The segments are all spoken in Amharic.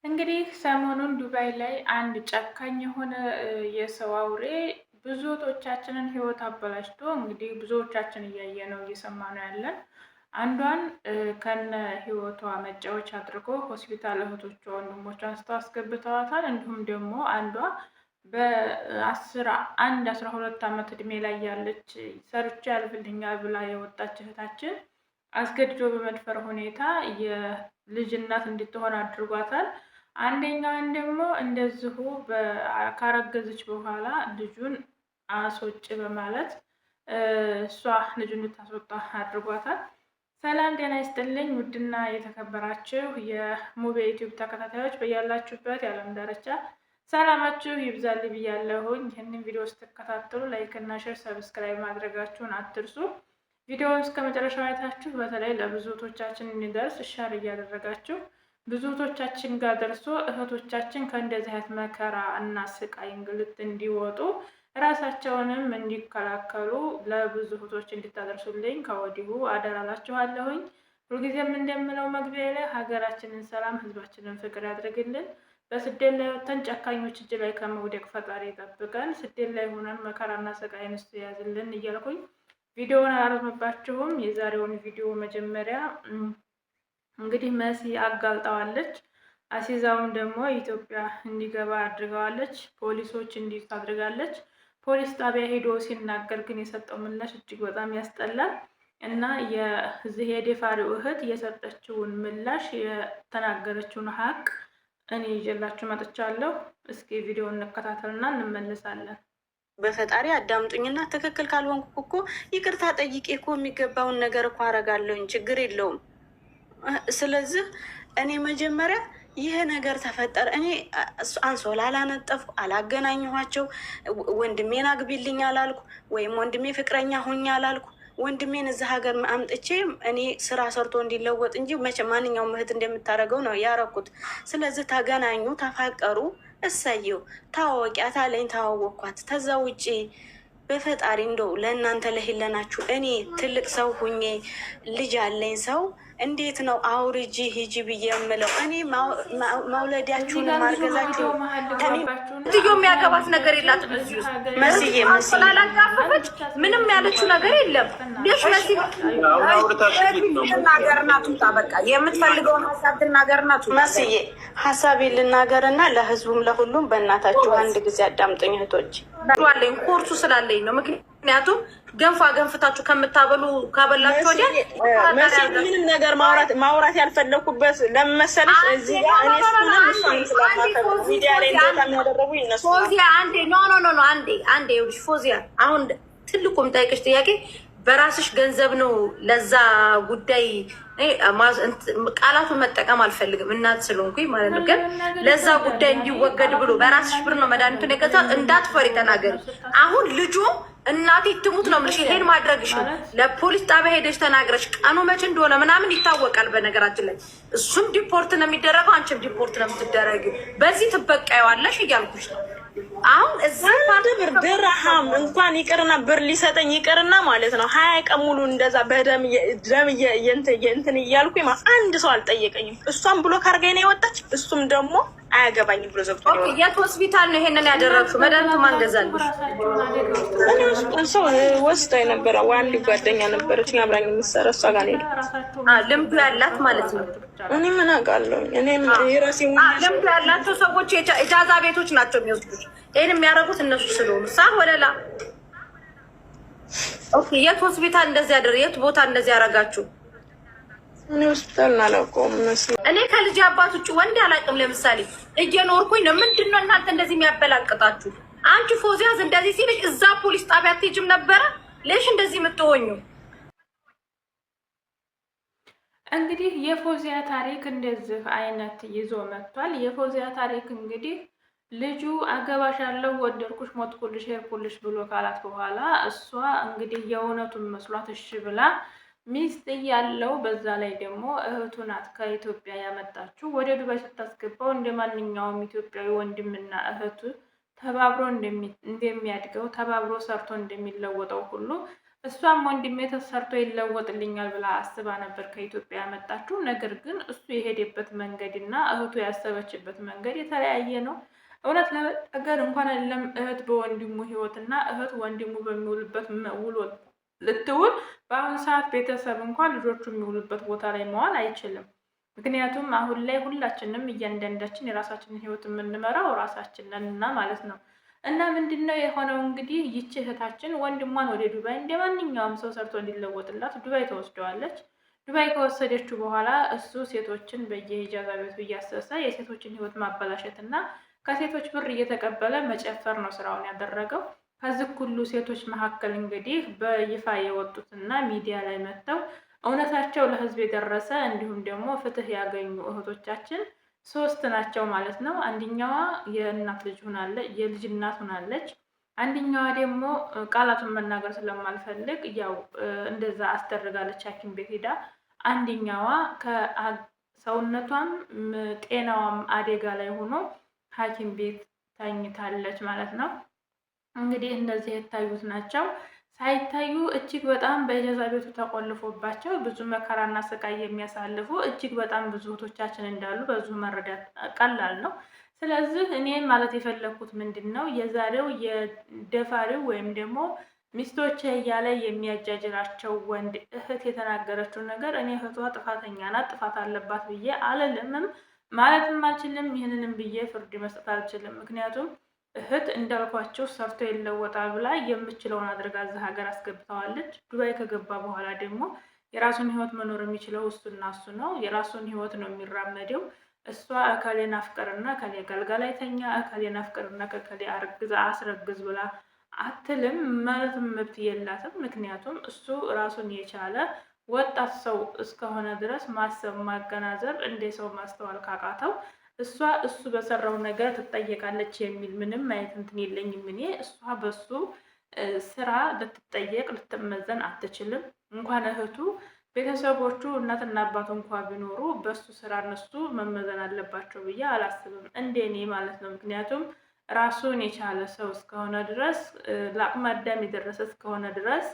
እንግዲህ ሰሞኑን ዱባይ ላይ አንድ ጨካኝ የሆነ የሰው አውሬ ብዙዎቻችንን ሕይወት አበላሽቶ እንግዲህ ብዙዎቻችን እያየ ነው እየሰማ ነው ያለን። አንዷን ከነ ሕይወቷ መጫወቻ አድርጎ ሆስፒታል እህቶቿ ወንድሞቿን ስታስገብተዋታል። እንዲሁም ደግሞ አንዷ በ11-12 ዓመት እድሜ ላይ ያለች ሰርቼ ያልፍልኛል ብላ የወጣች እህታችን አስገድዶ በመድፈር ሁኔታ የልጅ እናት እንድትሆን አድርጓታል። አንደኛዋን ደግሞ እንደዚሁ ካረገዘች በኋላ ልጁን አስወጭ በማለት እሷ ልጁን እንድታስወጣ አድርጓታል። ሰላም ጤና ይስጥልኝ ውድና የተከበራችሁ የሙቤ ዩቲዩብ ተከታታዮች በያላችሁበት የዓለም ዳርቻ ሰላማችሁ ይብዛልኝ ብያለሁኝ። ይህንን ቪዲዮ ስትከታተሉ ላይክ እና ሼር ሰብስክራይብ ማድረጋችሁን አትርሱ። ቪዲዮውን እስከ መጨረሻው አይታችሁ በተለይ ለብዙቶቻችን እንዲደርስ ሼር እያደረጋችሁ ብዙቶቻችን ጋር ደርሶ እህቶቻችን ከእንደዚህ አይነት መከራ እና ስቃይ እንግልት እንዲወጡ ራሳቸውንም እንዲከላከሉ ለብዙ እህቶች እንድታደርሱልኝ ከወዲሁ አደራላችኋለሁኝ። ሁልጊዜም እንደምለው መግቢያ ላይ ሀገራችንን ሰላም፣ ህዝባችንን ፍቅር ያድርግልን። በስደት ላይ ወጥተን ጨካኞች እጅ ላይ ከመውደቅ ፈጣሪ ይጠብቀን። ስደት ላይ ሆነን መከራና ስቃይን እሱ ያዝልን እያልኩኝ ቪዲዮውን አላረዝምባችሁም። የዛሬውን ቪዲዮ መጀመሪያ እንግዲህ መሲ አጋልጣዋለች። አሲዛውም ደግሞ ኢትዮጵያ እንዲገባ አድርገዋለች። ፖሊሶች እንዲይዙት አድርጋለች። ፖሊስ ጣቢያ ሄዶ ሲናገር ግን የሰጠው ምላሽ እጅግ በጣም ያስጠላል እና የዚህ የደፋሪው እህት የሰጠችውን ምላሽ የተናገረችውን ሀቅ እኔ ይዤላችሁ መጥቻለሁ። እስኪ ቪዲዮ እንከታተልና እንመለሳለን። በፈጣሪ አዳምጡኝና ትክክል ካልሆንኩ እኮ ይቅርታ ጠይቄ እኮ የሚገባውን ነገር እኮ አደርጋለሁኝ፣ ችግር የለውም። ስለዚህ እኔ መጀመሪያ ይሄ ነገር ተፈጠረ፣ እኔ አንሶላ አላነጠፍኩ፣ አላገናኘኋቸው፣ ወንድሜን አግቢልኝ አላልኩ፣ ወይም ወንድሜ ፍቅረኛ ሁኝ አላልኩ። ወንድሜን እዚህ ሀገር አምጥቼ እኔ ስራ ሰርቶ እንዲለወጥ እንጂ መቼ ማንኛውም እህት እንደምታደርገው ነው ያረኩት። ስለዚህ ተገናኙ፣ ተፋቀሩ፣ እሰየው፣ ታወቂያት አለኝ፣ ታዋወቅኳት። ተዛ ውጪ በፈጣሪ እንደው ለእናንተ ለሄለናችሁ እኔ ትልቅ ሰው ሁኜ ልጅ አለኝ ሰው እንዴት ነው አውርጂ ሂጂ ብዬ የምለው? እኔ መውለዳችሁን ማርገዛችሁ ልዩ የሚያገባት ነገር የላትም። እዚህ ውስጥ መስዬ ስላላጋፈፈች ምንም ያለችው ነገር የለም። ሽ መሲናገርና ቱታ በቃ የምትፈልገውን ሀሳብ ትናገርና መስዬ ሀሳቤ ልናገርና ለህዝቡም ለሁሉም በእናታችሁ አንድ ጊዜ አዳምጡኝ እህቶች። አለኝ ኮርሱ ስላለኝ ነው። ምክንያቱም ገንፋ ገንፍታችሁ ከምታበሉ ካበላችሁ ወዲያ ምንም ነገር ማውራት ያልፈለኩበት ለመሰለሽ እዚህ ጋር እኔ እሱንም እሷን ስለማፈር ሚዲያ ላይ እንደሚያደርጉ ይነሱ። ፎዚያ አንዴ ኖ አንዴ ይኸውልሽ ፎዚያ፣ አሁን ትልቁም ጠይቅሽ ጥያቄ በራስሽ ገንዘብ ነው ለዛ ጉዳይ ቃላቱን መጠቀም አልፈልግም እናት ስለሆንኩኝ ማለት ነው። ግን ለዛ ጉዳይ እንዲወገድ ብሎ በራስሽ ብር ነው መድኃኒቱን የገዛ እንዳትፈሪ ተናገሪ። አሁን ልጁ እናቴ ትሙት ነው የምልሽ። ይሄን ማድረግሽ ነው ለፖሊስ ጣቢያ ሄደሽ ተናግረሽ ቀኑ መቼ እንደሆነ ምናምን ይታወቃል። በነገራችን ላይ እሱም ዲፖርት ነው የሚደረገው፣ አንቺም ዲፖርት ነው የምትደረጊው። በዚህ ትበቃይዋለሽ እያልኩሽ ነው። አሁን እዚህ ብር ድርሃም እንኳን ይቅርና ብር ሊሰጠኝ ይቅርና ማለት ነው 20 ቀን ሙሉ እንደዛ በደም እንትን እያልኩኝ አንድ ሰው አልጠየቀኝም። እሷም ብሎ ካርጋኝ ነው የወጣች፣ እሱም ደግሞ አያገባኝም ብሎ ዘግቶ ነው። የት ሆስፒታል ነው ይሄንን ያደረግሽው? መድኃኒቱ ማን ገዛልሽ? ሰው ወስዳ የነበረ አንድ ጓደኛ ነበረች አብራኝ የምትሰራ እሷ ጋር ነው። ልምዱ ያላት ማለት ነው። እኔ ምን አውቃለሁ? እኔም የራሴ ልምዱ ያላቸው ሰዎች ኢጃዛ ቤቶች ናቸው የሚወስዱት። ይሄን የሚያደርጉት እነሱ ስለሆኑ ወለላ። ኦኬ፣ የት ሆስፒታል እንደዚህ ያደረ? የት ቦታ እንደዚህ ያደረጋችሁ? እኔ ሆስፒታል አላውቀውም። እኔ ከልጅ አባት ውጭ ወንድ አላውቅም። ለምሳሌ እየኖርኩኝ ነው። ምንድነው እናንተ እንደዚህ የሚያበላቅጣችሁ? አንቺ ፎዚያዝ እንደዚህ ሲልሽ እዛ ፖሊስ ጣቢያ አትሄጂም ነበረ? ለሽ እንደዚህ የምትሆኙ? እንግዲህ የፎዚያ ታሪክ እንደዚህ አይነት ይዞ መጥቷል። የፎዚያ ታሪክ እንግዲህ ልጁ አገባሻለሁ፣ ወደድኩሽ፣ ሞትኩልሽ፣ ሄድኩልሽ ብሎ ካላት በኋላ እሷ እንግዲህ የእውነቱን መስሏት እሺ ብላ ሚስት እያለው በዛ ላይ ደግሞ እህቱ ናት ከኢትዮጵያ ያመጣችው ወደ ዱባይ ስታስገባው እንደ ማንኛውም ኢትዮጵያዊ ወንድምና እህቱ ተባብሮ እንደሚያድገው ተባብሮ ሰርቶ እንደሚለወጠው ሁሉ እሷም ወንድሜ ተሰርቶ ይለወጥልኛል ብላ አስባ ነበር ከኢትዮጵያ ያመጣችው። ነገር ግን እሱ የሄደበት መንገድ እና እህቱ ያሰበችበት መንገድ የተለያየ ነው። እውነት ለመጠገር እንኳን አይደለም እህት በወንድሙ ህይወት እና እህት ወንድሙ በሚውልበት ውሎ ልትውል፣ በአሁኑ ሰዓት ቤተሰብ እንኳን ልጆቹ የሚውሉበት ቦታ ላይ መዋል አይችልም። ምክንያቱም አሁን ላይ ሁላችንም እያንዳንዳችን የራሳችንን ህይወት የምንመራው ራሳችን ነን እና ማለት ነው። እና ምንድነው የሆነው እንግዲህ ይቺ እህታችን ወንድሟን ወደ ዱባይ እንደ ማንኛውም ሰው ሰርቶ እንዲለወጥላት ዱባይ ተወስደዋለች። ዱባይ ከወሰደችው በኋላ እሱ ሴቶችን በየሂጃዛ ቤቱ እያሰሰ የሴቶችን ህይወት ማበላሸት እና ከሴቶች ብር እየተቀበለ መጨፈር ነው ስራውን ያደረገው። ከዚህ ሁሉ ሴቶች መካከል እንግዲህ በይፋ የወጡትና ሚዲያ ላይ መጥተው እውነታቸው ለህዝብ የደረሰ እንዲሁም ደግሞ ፍትህ ያገኙ እህቶቻችን 3 ናቸው ማለት ነው። አንደኛዋ የእናት ልጅ ሆናለች፣ የልጅ እናት ሆናለች። አንደኛዋ ደግሞ ቃላቱን መናገር ስለማልፈልግ ያው እንደዛ አስደርጋለች ሐኪም ቤት ሄዳ። አንደኛዋ ከሰውነቷም ጤናዋም አደጋ ላይ ሆኖ ሐኪም ቤት ተኝታለች ማለት ነው። እንግዲህ እነዚህ የታዩት ናቸው። ሳይታዩ እጅግ በጣም በኢጃዛ ቤቱ ተቆልፎባቸው ብዙ መከራና ስቃይ የሚያሳልፉ እጅግ በጣም ብዙ እህቶቻችን እንዳሉ በዙ መረዳት ቀላል ነው። ስለዚህ እኔ ማለት የፈለኩት ምንድን ነው የዛሬው የደፋሪው ወይም ደግሞ ሚስቶች እያለ የሚያጃጅራቸው ወንድ እህት የተናገረችው ነገር እኔ እህቷ ጥፋተኛ ናት፣ ጥፋት አለባት ብዬ አልልምም ማለትም አልችልም። ይህንንም ብዬ ፍርድ መስጠት አልችልም። ምክንያቱም እህት እንዳልኳቸው ሰርቶ ይለወጣል ብላ የምችለውን አድርጋ እዚህ ሀገር አስገብተዋለች። ዱባይ ከገባ በኋላ ደግሞ የራሱን ህይወት መኖር የሚችለው እሱና እሱ ነው። የራሱን ህይወት ነው የሚራመደው። እሷ እከሌን አፍቅርና እከሌ ገልጋ ላይ ተኛ፣ እከሌን አፍቅርና ከከሌ አርግዛ አስረግዝ ብላ አትልም። ማለትም መብት የላትም። ምክንያቱም እሱ ራሱን የቻለ ወጣት ሰው እስከሆነ ድረስ ማሰብ ማገናዘብ እንደ ሰው ማስተዋል ካቃተው እሱ በሰራው ነገር ትጠየቃለች የሚል ምንም አይነት እንትን የለኝም። እኔ እሷ በሱ ስራ ልትጠየቅ ልትመዘን አትችልም። እንኳን እህቱ ቤተሰቦቹ እናትና አባቱ እንኳ ቢኖሩ በሱ ስራ እነሱ መመዘን አለባቸው ብዬ አላስብም፣ እንደ እኔ ማለት ነው። ምክንያቱም ራሱን የቻለ ሰው እስከሆነ ድረስ ለአቅመ አዳም የደረሰ እስከሆነ ድረስ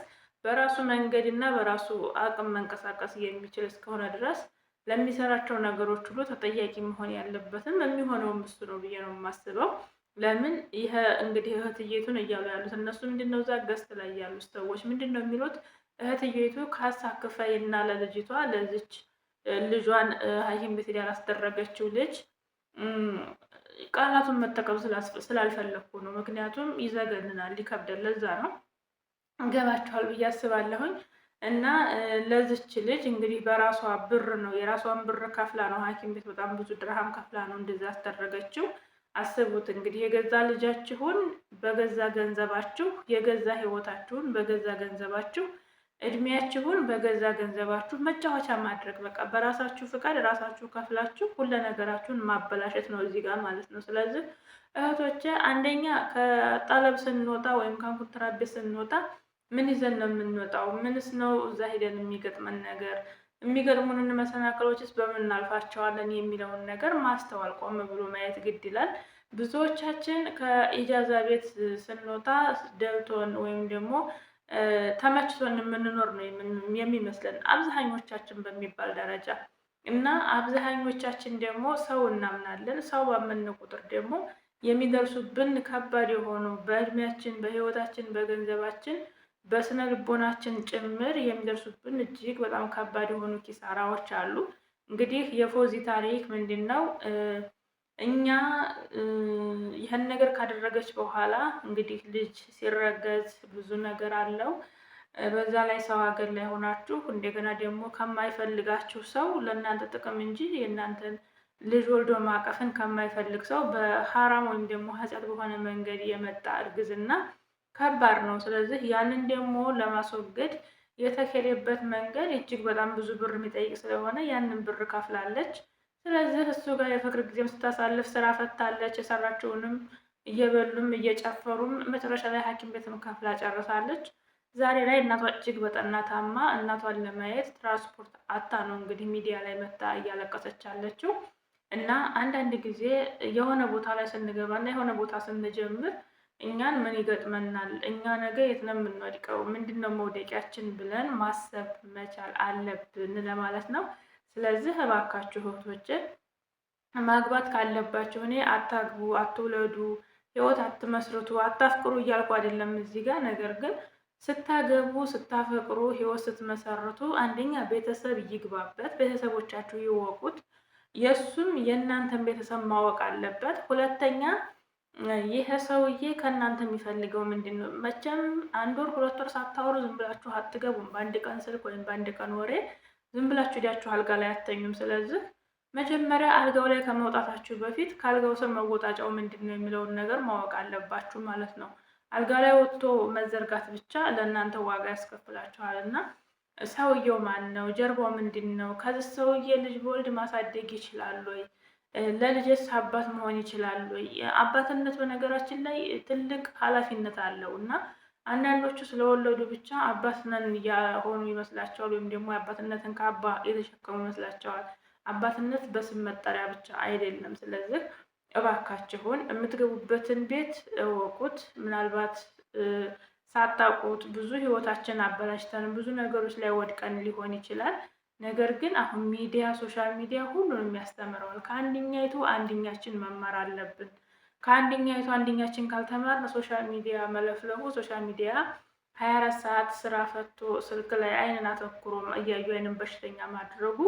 በራሱ መንገድ እና በራሱ አቅም መንቀሳቀስ የሚችል እስከሆነ ድረስ ለሚሰራቸው ነገሮች ሁሉ ተጠያቂ መሆን ያለበትም የሚሆነውም እሱ ነው ብዬ ነው የማስበው። ለምን ይሄ እንግዲህ እህትዬቱን እያሉ ያሉት እነሱ ምንድነው እዛ ገስት ላይ ያሉት ሰዎች ምንድነው የሚሉት? እህትዬቱ ካሳ ክፈይና ለልጅቷ ለዚች ልጇን ሐኪም ቤት ያላስደረገችው ልጅ ቃላቱን መጠቀም ስላልፈለኩ ነው። ምክንያቱም ይዘገንናል፣ ይከብዳል። ለዛ ነው ገባችኋል ብዬ አስባለሁኝ። እና ለዚች ልጅ እንግዲህ በራሷ ብር ነው የራሷን ብር ከፍላ ነው ሐኪም ቤት በጣም ብዙ ድርሃም ከፍላ ነው እንደዛ ያስደረገችው። አስቡት እንግዲህ የገዛ ልጃችሁን በገዛ ገንዘባችሁ፣ የገዛ ህይወታችሁን በገዛ ገንዘባችሁ፣ እድሜያችሁን በገዛ ገንዘባችሁ መጫወቻ ማድረግ፣ በቃ በራሳችሁ ፍቃድ ራሳችሁ ከፍላችሁ ሁሉ ነገራችሁን ማበላሸት ነው እዚህ ጋር ማለት ነው። ስለዚህ እህቶቼ አንደኛ ከጠለብ ስንወጣ ወይም ከኮንትራት ቤት ስንወጣ ምን ይዘን ነው የምንወጣው? ምንስ ነው እዛ ሄደን የሚገጥመን ነገር? የሚገጥሙንን መሰናክሎችስ በምን እናልፋቸዋለን የሚለውን ነገር ማስተዋል፣ ቆም ብሎ ማየት ግድ ይላል። ብዙዎቻችን ከኢጃዛ ቤት ስንወጣ ደብቶን ወይም ደግሞ ተመችቶን የምንኖር ነው የሚመስለን አብዛኞቻችን በሚባል ደረጃ እና አብዛኞቻችን ደግሞ ሰው እናምናለን። ሰው ባመን ቁጥር ደግሞ የሚደርሱብን ከባድ የሆኑ በእድሜያችን፣ በህይወታችን፣ በገንዘባችን በስነ ልቦናችን ጭምር የሚደርሱብን እጅግ በጣም ከባድ የሆኑ ኪሳራዎች አሉ። እንግዲህ የፎዚ ታሪክ ምንድን ነው? እኛ ይህን ነገር ካደረገች በኋላ እንግዲህ ልጅ ሲረገዝ ብዙ ነገር አለው። በዛ ላይ ሰው ሀገር ላይ ሆናችሁ እንደገና ደግሞ ከማይፈልጋችሁ ሰው ለእናንተ ጥቅም እንጂ የእናንተን ልጅ ወልዶ ማቀፍን ከማይፈልግ ሰው በሐራም ወይም ደግሞ ኃጢአት በሆነ መንገድ የመጣ እርግዝና ከባድ ነው። ስለዚህ ያንን ደግሞ ለማስወገድ የተከለበት መንገድ እጅግ በጣም ብዙ ብር የሚጠይቅ ስለሆነ ያንን ብር ከፍላለች። ስለዚህ እሱ ጋር የፍቅር ጊዜም ስታሳልፍ ስራ ፈታለች። የሰራችውንም እየበሉም እየጨፈሩም መጨረሻ ላይ ሐኪም ቤትም ከፍላ ጨርሳለች። ዛሬ ላይ እናቷ እጅግ በጠና ታማ እናቷን ለማየት ትራንስፖርት አታ ነው እንግዲህ ሚዲያ ላይ መታ እያለቀሰች ያለችው። እና አንዳንድ ጊዜ የሆነ ቦታ ላይ ስንገባ እና የሆነ ቦታ ስንጀምር እኛን ምን ይገጥመናል፣ እኛ ነገ የት ነው የምንወድቀው፣ ምንድን ነው መውደቂያችን ብለን ማሰብ መቻል አለብን ለማለት ነው። ስለዚህ እባካችሁ እህቶቼ ማግባት ካለባችሁ እኔ አታግቡ፣ አትውለዱ፣ ህይወት አትመስርቱ፣ አታፍቅሩ እያልኩ አይደለም እዚህ ጋር። ነገር ግን ስታገቡ ስታፈቅሩ ህይወት ስትመሰርቱ አንደኛ ቤተሰብ ይግባበት፣ ቤተሰቦቻችሁ ይወቁት፣ የእሱም የእናንተን ቤተሰብ ማወቅ አለበት። ሁለተኛ ይሄ ሰውዬ ከእናንተ የሚፈልገው ምንድን ነው? መቼም 1 ወር 2 ወር ሳታወሩ ዝም ብላችሁ አትገቡም። በአንድ ቀን ስልክ ወይም በአንድ ቀን ወሬ ዝም ብላችሁ ሄዳችሁ አልጋ ላይ አተኙም። ስለዚህ መጀመሪያ አልጋው ላይ ከመውጣታችሁ በፊት ከአልጋው ስር መወጣጫው ምንድን ነው የሚለውን ነገር ማወቅ አለባችሁ ማለት ነው። አልጋ ላይ ወጥቶ መዘርጋት ብቻ ለእናንተ ዋጋ ያስከፍላችኋል። እና ሰውየው ማን ነው? ጀርባው ምንድን ነው? ከዚህ ሰውዬ ልጅ በወልድ ማሳደግ ይችላል ወይ? ለልጅስ አባት መሆን ይችላል ወይ? አባትነት በነገራችን ላይ ትልቅ ኃላፊነት አለው እና አንዳንዶቹ ስለወለዱ ብቻ አባት ነን እያሆኑ ይመስላቸዋል፣ ወይም ደግሞ የአባትነትን ካባ የተሸከሙ ይመስላቸዋል። አባትነት በስም መጠሪያ ብቻ አይደለም። ስለዚህ እባካችሁን የምትገቡበትን ቤት እወቁት። ምናልባት ሳታውቁት ብዙ ህይወታችን አበላሽተን ብዙ ነገሮች ላይ ወድቀን ሊሆን ይችላል። ነገር ግን አሁን ሚዲያ፣ ሶሻል ሚዲያ ሁሉንም ያስተምረዋል። ከአንደኛይቱ አንደኛችን መማር አለብን። ከአንደኛይቱ አንደኛችን ካልተማርን ሶሻል ሚዲያ መለፍለፉ፣ ሶሻል ሚዲያ 24 ሰዓት ስራ ፈቶ ስልክ ላይ አይንን አተኩሮ እያዩ አይንን በሽተኛ ማድረጉ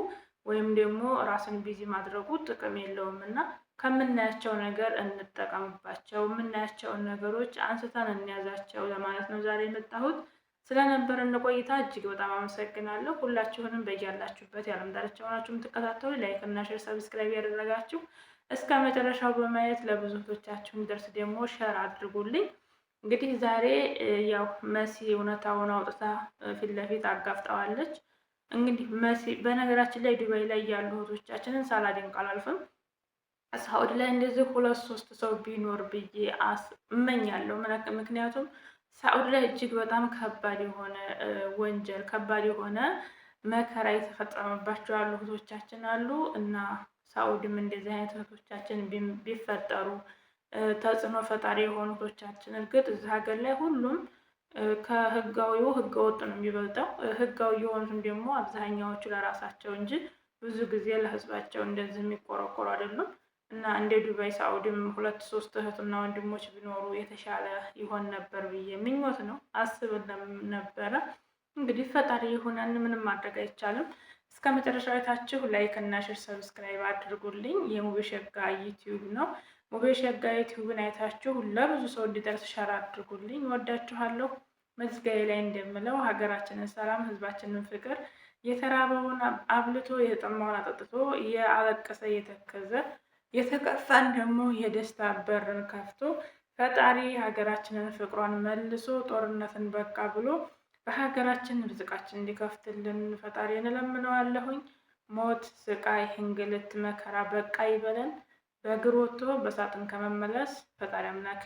ወይም ደግሞ ራስን ቢዚ ማድረጉ ጥቅም የለውም እና ከምናያቸው ነገር እንጠቀምባቸው። የምናያቸውን ነገሮች አንስተን እንያዛቸው ለማለት ነው ዛሬ የመጣሁት። ስለነበረን ቆይታ እጅግ በጣም አመሰግናለሁ። ሁላችሁንም በያላችሁበት የዓለም ዳርቻ ሆናችሁ የምትከታተሉ ላይክ እና ሼር፣ ሰብስክራይብ ያደረጋችሁ እስከ መጨረሻው በማየት ለብዙ እህቶቻችሁ እንዲደርስ ደግሞ ሼር አድርጉልኝ። እንግዲህ ዛሬ ያው መሲ እውነታውን አውጥታ ፊት ለፊት አጋፍጠዋለች። እንግዲህ መሲ በነገራችን ላይ ዱባይ ላይ ያሉ እህቶቻችንን ሳላደንቅ አላልፍም። ሳውዲ ላይ እንደዚህ 2-3 ሰው ቢኖር ብዬ እመኛለሁ። ምክንያቱም ሳኡዲ ላይ እጅግ በጣም ከባድ የሆነ ወንጀል፣ ከባድ የሆነ መከራ የተፈጸመባቸው ያሉ እህቶቻችን አሉ እና ሳኡዲም እንደዚህ አይነት እህቶቻችን ቢፈጠሩ ተጽዕኖ ፈጣሪ የሆኑ እህቶቻችን፣ እርግጥ እዚህ ሀገር ላይ ሁሉም ከህጋዊው ህገ ወጥ ነው የሚበልጠው። ህጋዊ የሆኑትም ደግሞ አብዛኛዎቹ ለራሳቸው እንጂ ብዙ ጊዜ ለህዝባቸው እንደዚህ የሚቆረቆሩ አይደሉም እና እንደ ዱባይ ሳኡዲም 2-3 እህትና ወንድሞች ቢኖሩ የተሻለ ይሆን ነበር ብዬ ምኞት ነው አስብ ነበረ። እንግዲህ ፈጣሪ ይሁነን፣ ምንም ማድረግ አይቻልም። እስከ መጨረሻው አይታችሁ ላይክ እና ሼር ሰብስክራይብ አድርጉልኝ። የሙቤ ሸጋ ዩቲዩብ ነው። ሙቤ ሸጋ ዩቲዩብን አይታችሁ ለብዙ ሰው እንዲደርስ ሸር አድርጉልኝ። ወዳችኋለሁ። መዝጋዬ ላይ እንደምለው ሀገራችንን ሰላም፣ ህዝባችንን ፍቅር፣ የተራበውን አብልቶ የተጠማውን አጠጥቶ የአለቀሰ የተከዘ የተከፋን ደግሞ የደስታ በርን ከፍቶ ፈጣሪ ሀገራችንን ፍቅሯን መልሶ ጦርነትን በቃ ብሎ በሀገራችን ርዝቃችን እንዲከፍትልን ፈጣሪ እንለምነዋለሁኝ። ሞት፣ ስቃይ፣ እንግልት፣ መከራ በቃ ይበለን። በእግር ወጥቶ በሳጥን ከመመለስ ፈጣሪ አምላክ